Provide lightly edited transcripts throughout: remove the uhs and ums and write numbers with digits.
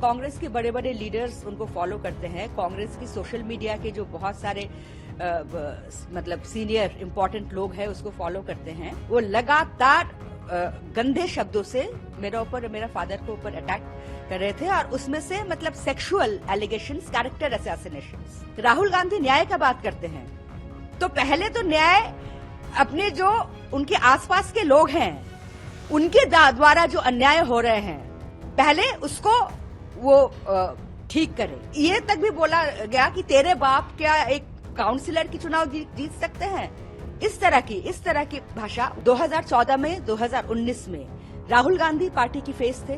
कांग्रेस के बड़े बड़े लीडर्स उनको फॉलो करते हैं। कांग्रेस की सोशल मीडिया के जो बहुत सारे मतलब सीनियर इंपॉर्टेंट लोग हैं उसको फॉलो करते हैं। वो लगातार गंदे शब्दों से मेरा ऊपर मेरा फादर को ऊपर अटैक कर रहे थे और उसमें से मतलब sexual allegations, character assassinations. Rahul Gandhi न्याय का बात करते हैं तो पहले तो न्याय अपने जो उनके आसपास के लोग हैं उनके द्वारा जो अन्याय हो रहे हैं पहले उसको वो ठीक करे। ये तक भी बोला गया कि तेरे बाप क्या एक काउंसिलर की चुनाव जीत सकते हैं। इस तरह की भाषा 2014 में 2019 में राहुल गांधी पार्टी की फेस थे,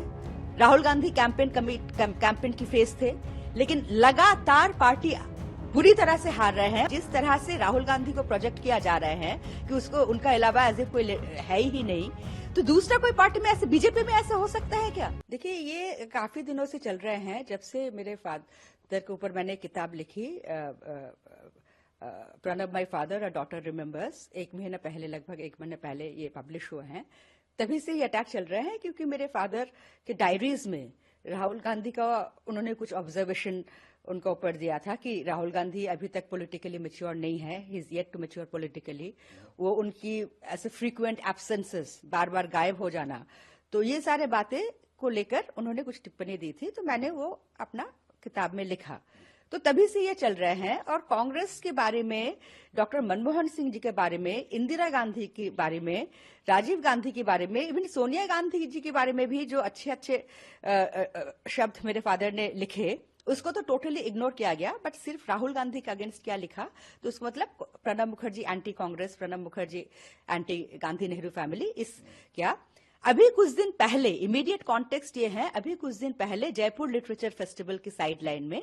राहुल गांधी कैंपेन की फेस थे, लेकिन लगातार पार्टी बुरी तरह से हार रहे हैं। जिस तरह से राहुल गांधी को प्रोजेक्ट किया जा रहे हैं कि उसको उनका अलावा एज इफ कोई है ही नहीं, तो दूसरा कोई पार्टी में ऐसे, बीजेपी में ऐसा हो सकता है क्या? देखिए, ये काफी दिनों से चल रहे हैं। जब से मेरे फादर के ऊपर मैंने किताब लिखी Pranab my father a daughter remembers, लगभग एक महीने पहले ये पब्लिश हुए हैं, तभी से ये अटैक चल रहे हैं। क्योंकि मेरे फादर के डायरीज में राहुल गांधी का उन्होंने कुछ ऑब्जर्वेशन उनका ऊपर दिया था कि राहुल गांधी अभी तक पॉलिटिकली मैच्योर नहीं है, he is yet to mature politically. वो उनकी ऐसे फ्रीक्वेंट एब्सेंसेस, बार बार गायब हो जाना, तो ये सारे बातें को लेकर उन्होंने कुछ टिप्पणी दी थी, तो मैंने वो अपना किताब में लिखा। तो तभी से ये चल रहे हैं। और कांग्रेस के बारे में, डॉक्टर मनमोहन सिंह जी के बारे में, इंदिरा गांधी के बारे में, राजीव गांधी के बारे में, इवन सोनिया गांधी जी के बारे में भी जो अच्छे अच्छे शब्द मेरे फादर ने लिखे, उसको तो टोटली इग्नोर किया गया। बट सिर्फ राहुल गांधी के अगेंस्ट क्या लिखा, तो उसको मतलब Pranab Mukherjee anti Congress, Pranab Mukherjee anti Gandhi Nehru family, इस क्या। अभी कुछ दिन पहले, इमीडिएट कॉन्टेक्स्ट ये है, अभी कुछ दिन पहले जयपुर लिटरेचर फेस्टिवल की साइडलाइन में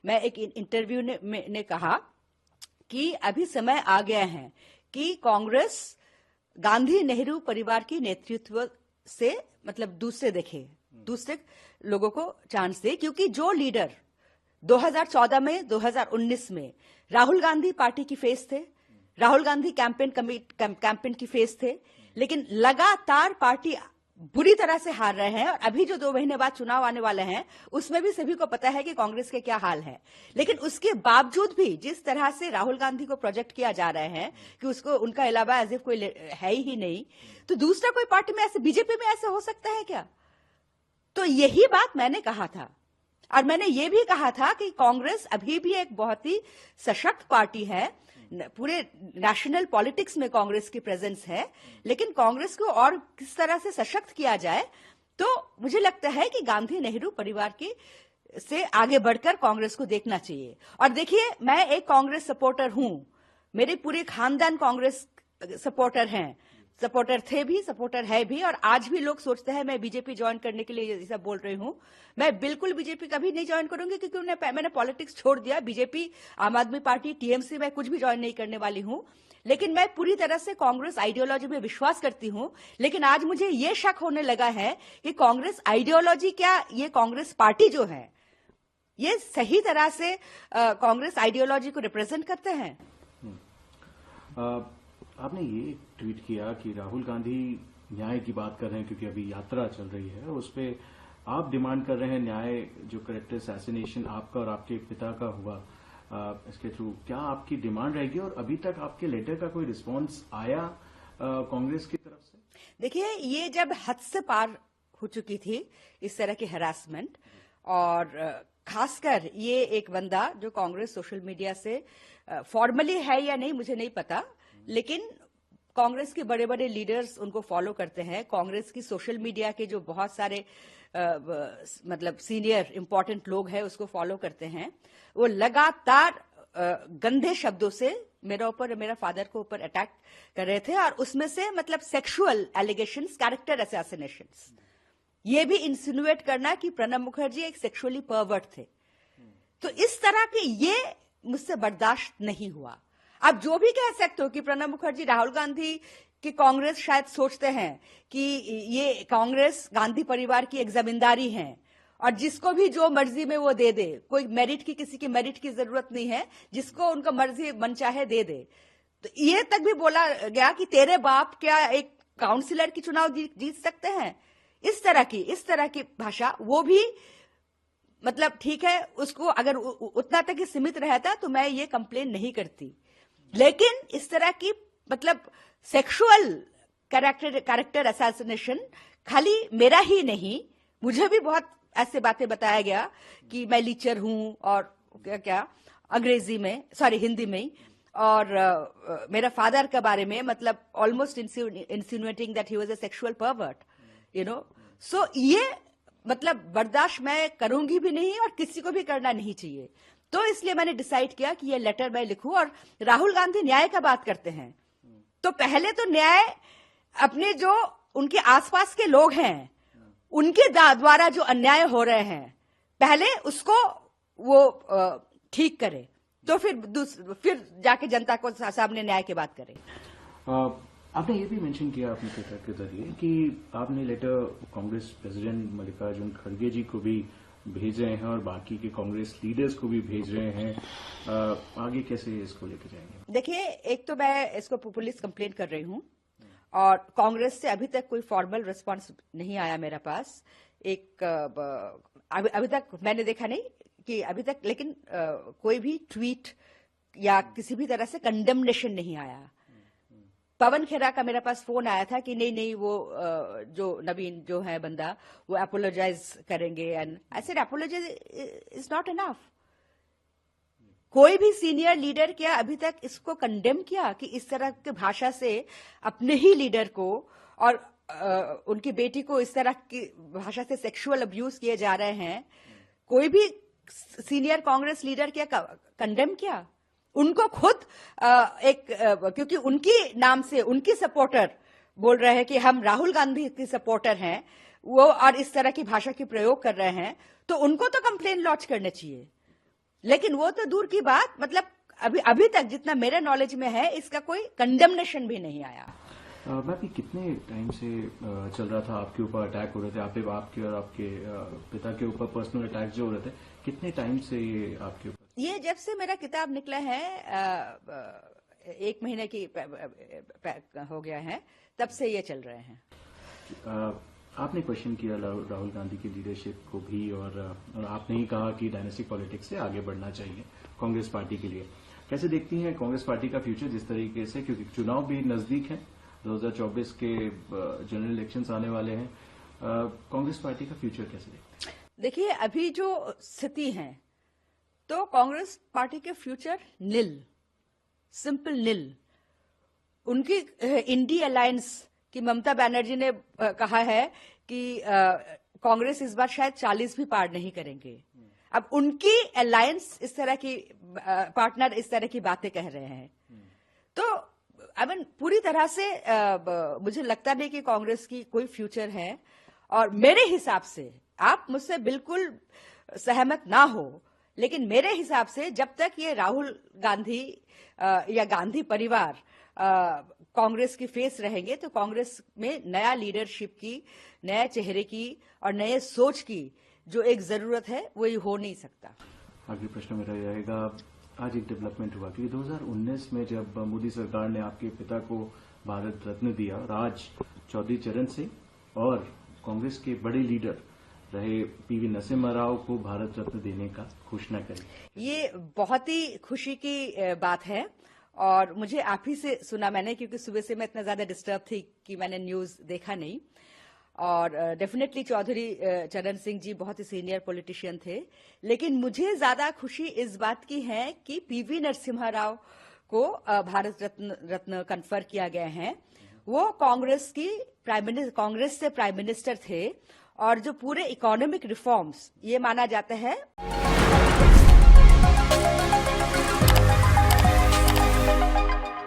मैं एक इंटरव्यू ने कहा कि अभी समय आ गया है कि कांग्रेस गांधी नेहरू परिवार की नेतृत्व से मतलब दूसरे लोगों को चांस दे। क्योंकि जो लीडर 2014 में 2019 में राहुल गांधी पार्टी की फेस थे, राहुल गांधी कैंपेन की फेस थे, लेकिन लगातार पार्टी बुरी तरह से हार रहे हैं। और अभी जो 2 महीने बाद चुनाव आने वाले हैं उसमें भी सभी को पता है कि कांग्रेस के क्या हाल है। लेकिन उसके बावजूद भी जिस तरह से राहुल गांधी को प्रोजेक्ट किया जा रहे हैं कि उसको उनका अलावा एज इफ कोई है ही नहीं, तो दूसरा कोई पार्टी में ऐसे, बीजेपी में ऐसे हो सकता है क्या? तो यही बात मैंने कहा था। और मैंने ये भी कहा था कि कांग्रेस अभी भी एक बहुत ही सशक्त पार्टी है, पूरे नेशनल पॉलिटिक्स में कांग्रेस की प्रेजेंस है, लेकिन कांग्रेस को और किस तरह से सशक्त किया जाए, तो मुझे लगता है कि गांधी नेहरू परिवार की से आगे बढ़कर कांग्रेस को देखना चाहिए। और देखिए, मैं एक कांग्रेस सपोर्टर हूं, मेरे पूरे खानदान कांग्रेस सपोर्टर थे भी, सपोर्टर है भी। और आज भी लोग सोचते हैं मैं बीजेपी ज्वाइन करने के लिए ये सब बोल रही हूं। मैं बिल्कुल बीजेपी कभी नहीं ज्वाइन करूंगी, क्योंकि मैंने पॉलिटिक्स छोड़ दिया। बीजेपी, आम आदमी पार्टी, टीएमसी मैं कुछ भी ज्वाइन नहीं करने वाली हूं। लेकिन मैं पूरी तरह से कांग्रेस आइडियोलॉजी में विश्वास करती हूं। लेकिन आज मुझे ये शक होने लगा है कि कांग्रेस आइडियोलॉजी क्या, ये कांग्रेस पार्टी जो है, ये सही तरह से कांग्रेस आइडियोलॉजी को रिप्रेजेंट करते हैं। आपने ये ट्वीट किया कि राहुल गांधी न्याय की बात कर रहे हैं क्योंकि अभी यात्रा चल रही है, उस पे आप डिमांड कर रहे हैं न्याय, जो कैरेक्टर असैसिनेशन आपका और आपके पिता का हुआ इसके थ्रू, क्या आपकी डिमांड रहेगी? और अभी तक आपके लेटर का कोई रिस्पांस आया कांग्रेस की तरफ से? देखिए, ये जब हद से पार हो चुकी थी इस तरह की हरासमेंट, और खासकर ये एक बंदा जो कांग्रेस सोशल मीडिया से फॉर्मली है या नहीं मुझे नहीं पता, लेकिन कांग्रेस के बड़े बड़े लीडर्स उनको फॉलो करते हैं। कांग्रेस की सोशल मीडिया के जो बहुत सारे मतलब सीनियर इंपॉर्टेंट लोग हैं उसको फॉलो करते हैं। वो लगातार गंदे शब्दों से मेरा ऊपर मेरा फादर को ऊपर अटैक कर रहे थे, और उसमें से मतलब सेक्सुअल एलिगेशंस, कैरेक्टर असैसिनेशंस, ये भी इंसिनुएट करना कि प्रणब मुखर्जी एक सेक्सुअली परवर्ट थे। तो इस तरह के ये मुझसे बर्दाश्त नहीं हुआ। आप जो भी कह सकते हो कि प्रणब मुखर्जी, राहुल गांधी की कांग्रेस शायद सोचते हैं कि ये कांग्रेस गांधी परिवार की एक जमींदारी है और जिसको भी जो मर्जी में वो दे दे, कोई मेरिट की, किसी की मेरिट की जरूरत नहीं है, जिसको उनका मर्जी मन चाहे दे दे। तो ये तक भी बोला गया कि तेरे बाप क्या एक काउंसिलर की चुनाव जीत सकते हैं। इस तरह की भाषा, वो भी मतलब ठीक है, उसको अगर उतना तक ही सीमित रहता तो मैं ये कंप्लेन नहीं करती। लेकिन इस तरह की मतलब सेक्सुअल कैरेक्टर असैसिनेशन खाली मेरा ही नहीं, मुझे भी बहुत ऐसे बातें बताया गया कि मैं लीचर हूं और क्या अंग्रेजी में, सॉरी हिंदी में, और मेरा फादर के बारे में मतलब almost insinuating that he was a sexual pervert, you know. So ये मतलब बर्दाश्त मैं करूंगी भी नहीं और किसी को भी करना नहीं चाहिए। तो इसलिए मैंने डिसाइड किया कि ये लेटर मैं लिखूं। और राहुल गांधी न्याय का बात करते हैं तो पहले तो न्याय अपने जो उनके आसपास के लोग हैं उनके द्वारा जो अन्याय हो रहे हैं पहले उसको वो ठीक करे, तो फिर जाके जनता को सामने न्याय की बात करें। आपने ये भी मेंशन किया अपने ट्विटर के जरिए कि आपने लेटर कांग्रेस प्रेसिडेंट मल्लिकार्जुन खड़गे जी को भी भेज रहे हैं और बाकी के कांग्रेस लीडर्स को भी भेज रहे हैं। आगे कैसे इसको लेके जाएंगे? देखिए, एक तो मैं इसको पुलिस कंप्लेंट कर रही हूं और कांग्रेस से अभी तक कोई फॉर्मल रिस्पांस नहीं आया मेरे पास। अभी तक मैंने देखा नहीं कि अभी तक, लेकिन कोई भी ट्वीट या किसी भी तरह से कंडेमनेशन नहीं आया। पवन खेरा का मेरे पास फोन आया था कि नहीं वो जो नवीन जो है बंदा वो अपोलोजाइज करेंगे, and I said apologise is not enough. कोई भी सीनियर लीडर क्या अभी तक इसको कंडेम किया कि इस तरह की भाषा से अपने ही लीडर को और उनकी बेटी को इस तरह की भाषा से सेक्सुअल अब्यूज किए जा रहे हैं? कोई भी सीनियर कांग्रेस लीडर क्या कंडेम किया? उनको खुद क्योंकि उनकी नाम से उनकी सपोर्टर बोल रहे हैं कि हम राहुल गांधी की सपोर्टर हैं वो, और इस तरह की भाषा की प्रयोग कर रहे हैं, तो उनको तो कंप्लेन लॉन्च करने चाहिए। लेकिन वो तो दूर की बात, मतलब अभी तक जितना मेरे नॉलेज में है इसका कोई कंडेमनेशन भी नहीं आया। बाकी कितने टाइम से चल रहा था आपके ऊपर अटैक हो रहे थे, आपके और आपके पिता के ऊपर पर्सनल अटैक जो हो रहे थे, कितने टाइम से ये आपके ऊपर? ये जब से मेरा किताब निकला है 1 महीने की हो गया है, तब से ये चल रहे हैं। आपने क्वेश्चन किया राहुल गांधी की लीडरशिप को भी, और आपने ही कहा कि डायनेस्टिक पॉलिटिक्स से आगे बढ़ना चाहिए कांग्रेस पार्टी के लिए। कैसे देखती हैं कांग्रेस पार्टी का फ्यूचर जिस तरीके से, क्योंकि चुनाव भी नजदीक है, 2024 के जनरल इलेक्शंस आने वाले हैं, कांग्रेस पार्टी का फ्यूचर कैसे देखते हैं? देखिए, अभी जो स्थिति है तो कांग्रेस पार्टी के फ्यूचर निल, सिंपल निल। उनकी इंडी अलायंस की ममता बनर्जी ने कहा है कि कांग्रेस इस बार शायद 40 भी पार नहीं करेंगे। अब उनकी अलायंस इस तरह की पार्टनर इस तरह की बातें कह रहे हैं, तो पूरी तरह से मुझे लगता नहीं कि कांग्रेस की कोई फ्यूचर है। और मेरे हिसाब से, आप मुझसे बिल्कुल सहमत ना हो, लेकिन मेरे हिसाब से जब तक ये राहुल गांधी या गांधी परिवार कांग्रेस की फेस रहेंगे तो कांग्रेस में नया लीडरशिप की, नए चेहरे की और नए सोच की जो एक जरूरत है वो ये हो नहीं सकता। आखिरी प्रश्न मेरा रहेगा, आज एक डेवलपमेंट हुआ कि 2019 में जब मोदी सरकार ने आपके पिता को भारत रत्न दिया, राज चौधरी चरण सिंह और कांग्रेस के बड़े लीडर रहे पीवी नरसिम्हा राव को भारत रत्न देने का घोषणा करी। ये बहुत ही खुशी की बात है और मुझे आप ही से सुना मैंने, क्योंकि सुबह से मैं इतना ज्यादा डिस्टर्ब थी कि मैंने न्यूज देखा नहीं। और डेफिनेटली चौधरी चरण सिंह जी बहुत ही सीनियर पॉलिटिशियन थे, लेकिन मुझे ज्यादा खुशी इस बात की है कि पीवी नरसिम्हा राव को भारत रत्न कन्फर किया गया है। वो कांग्रेस से प्राइम मिनिस्टर थे और जो पूरे इकोनॉमिक रिफॉर्म्स ये माना जाता है